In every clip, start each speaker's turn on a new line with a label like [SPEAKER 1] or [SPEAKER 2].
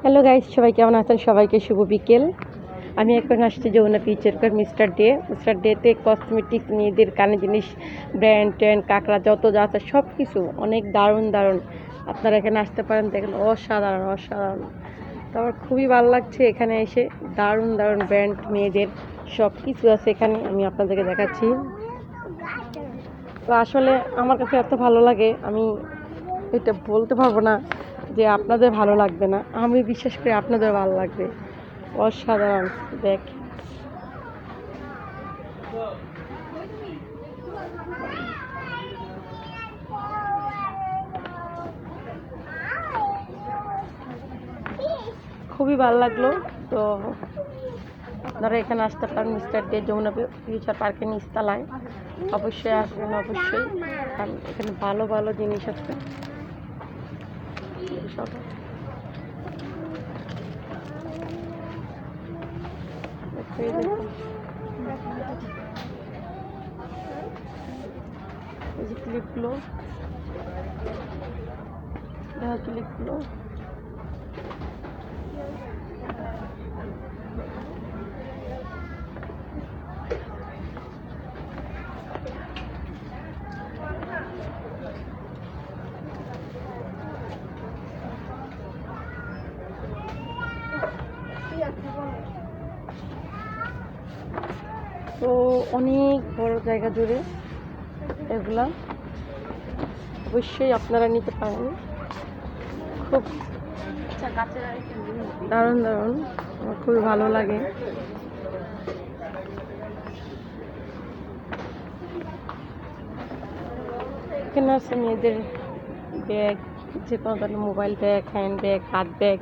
[SPEAKER 1] Hello guys, সবাই কেমন আছেন? সবাইকে শুভ বিকেল। আমি এখন আসছি যমুনা পিচারকার মিস্টার ডেতে কসমেটিক্স, মেয়েদের কানে জিনিস, ব্র্যান্ড ট্যান্ড, কাঁকড়া যত যা আছে সব কিছু অনেক দারুণ দারুণ। আপনারা এখানে আসতে পারেন, দেখেন অসাধারণ অসাধারণ। তো আমার খুবই ভালো লাগছে এখানে এসে, দারুণ দারুণ ব্র্যান্ড মেয়েদের সব কিছু আছে এখানে, আমি আপনাদেরকে দেখাচ্ছি। তো আসলে আমার কাছে এত ভালো লাগে, আমি এটা বলতে পারবো না যে আপনাদের ভালো লাগবে না, আমি বিশ্বাস করি আপনাদের ভালো লাগবে। অসাধারণ। দেখ, খুবই ভালো লাগলো। তো আপনারা এখানে আসতে পারেন মিস্টার ডে, যমুনা ফিউচার পার্কের নিচতলায়। অবশ্যই আসবেন, অবশ্যই। কারণ এখানে ভালো ভালো জিনিস আছে সব। এই দেখুন, এই যে ক্লিপগুলো, দেখা ক্লিপগুলো। তো অনেক বড় জায়গা জুড়ে এগুলা, অবশ্যই আপনারা নিতে পারেন। খুব দারুণ দারুণ, আমার খুবই ভালো লাগে। এখানে আছে মেয়েদের ব্যাগ, যে কোনো ধরনের মোবাইল ব্যাগ, হ্যান্ড ব্যাগ, হাত ব্যাগ,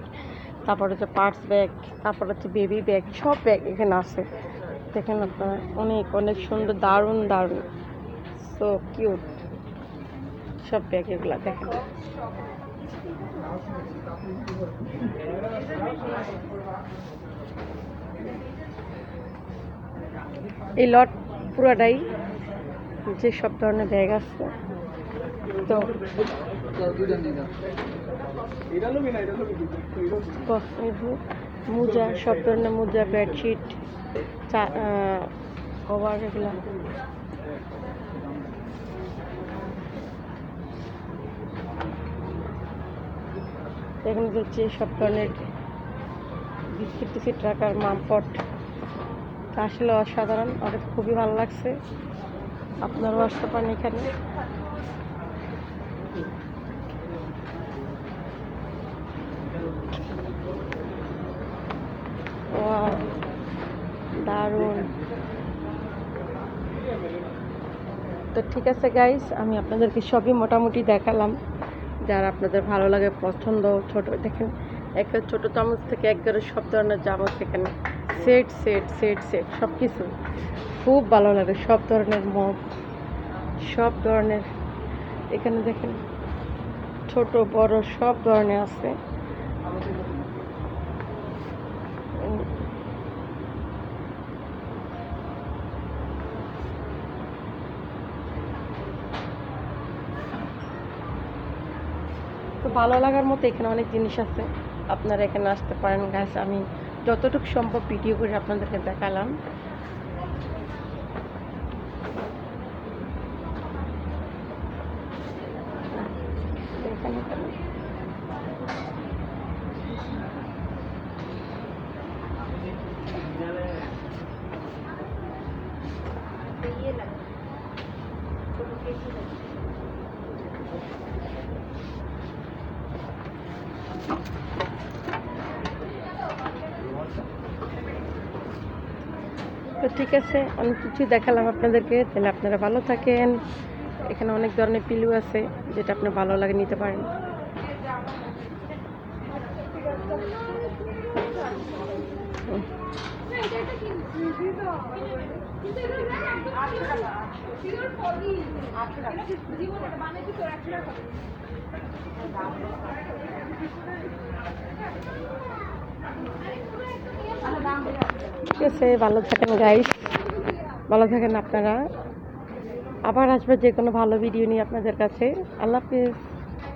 [SPEAKER 1] তারপর হচ্ছে পার্স ব্যাগ, তারপর হচ্ছে বেবি ব্যাগ, সব ব্যাগ এখানে আছে। দেখেন আপনারা, অনেক অনেক সুন্দর, দারুণ দারুণ, সো কিউট সব ব্যাগ এগুলা দেখেন। এই লট পুরাটাই যে সব ধরনের ব্যাগ আছে। তো মোজা, সব ধরনের মোজা, বেডশিট, কভার, এগুলা এখানে হচ্ছে সব ধরনের বিস্কিট টিস্কিট রাখার মামপট। আসলে অসাধারণ, আমাদের খুবই ভালো লাগছে। আপনারাও আসতে পারেন এখানে। দারুণ। তো ঠিক আছে গাইস, আমি আপনাদেরকে সবই মোটামুটি দেখালাম, যারা আপনাদের ভালো লাগে, পছন্দ। ছোট দেখেন, একটা ছোট চামচ থেকে একবারে সব ধরনের চামচ এখানে, সেট সেট সেট সেট সব কিছু খুব ভালো লাগে। সব ধরনের মগ, সব ধরনের এখানে দেখেন, ছোট বড় সব ধরনের আছে। তো ভালো লাগার মতো এখানে অনেক জিনিস আছে, আপনারা এখানে আসতে পারেন গাইস। আমি যতটুকু সম্ভব ভিডিও করে আপনাদেরকে দেখালাম। এখানে তো ঠিক আছে, অনেক কিছু দেখালাম আপনাদেরকে। তাহলে আপনারা ভালো থাকেন। এখানে অনেক ধরনের পিলু আছে, যেটা আপনার ভালো লাগে নিতে পারেন। ঠিক আছে, ভালো থাকেন গাইস, ভালো থাকেন আপনারা। আবার আসবে যে কোনো ভালো ভিডিও নিয়ে আপনাদের কাছে। আল্লাহ হাফিজ।